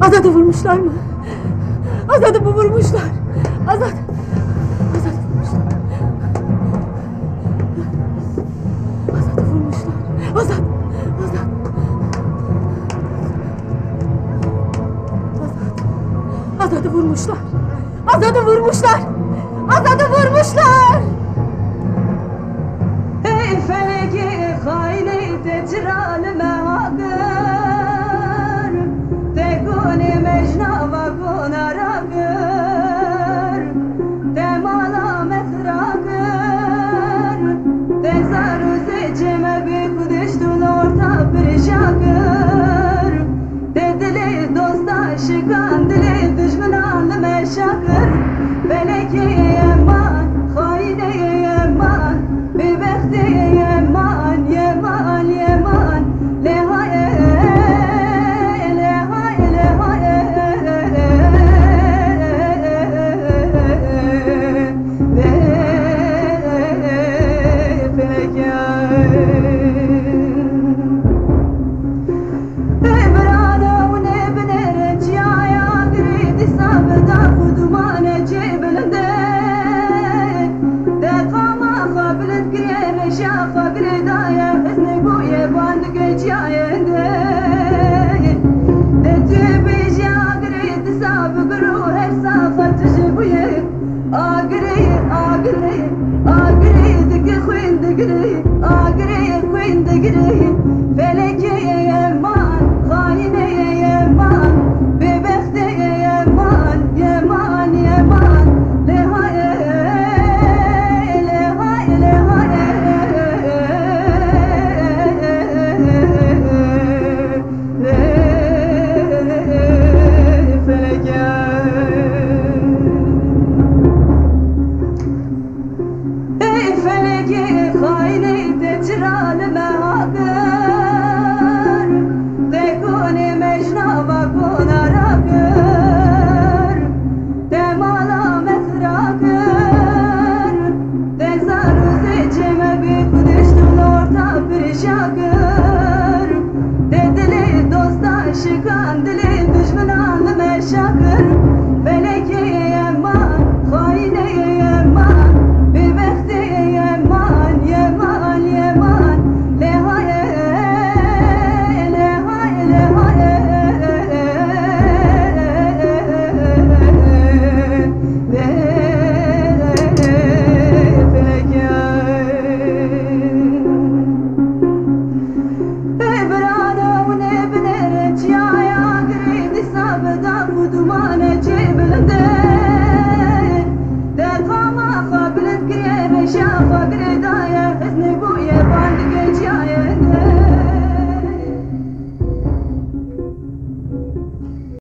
Azat'ı vurmuşlar mı? Azat'ı mı vurmuşlar? Azat vurmuşlar. Azat'ı vurmuşlar. Azat. Azat'ı vurmuşlar. Azat'ı vurmuşlar. Azat'ı vurmuşlar. Ey feleki hayli tecralime haber, tekuni mecnava kunaragır, temala metragır, tezaru seçime bir kudüştün orta bir şakır, dedili dosta şikan dili düşmanlı meşakır, feleki yeman, hayli yeman, bebekti yeman, yeman, yeman, lehaye, lehaye, lehaye, feleki yeman, haine yeman, bebekte yeman, yeman, yeman, lehaye, lehaye, lehaye, feleki. Ey feleki hayli tecralime haber, tekuni mecnava kunaragır, temala metragır, tezaru seçime bir kudüştün orta bir şakır, dedili dosta şikan dili düşmanlı meşakır, feleki yeman, hayne yeman, bebekti yeman, yeman, yeman, lehaye, lehaye, lehaye, feleki. Ey brana ne binere çaya gridi sabda kudumane cebelinde, de kama kablet grebe şafa gredaya hesni bu yeban.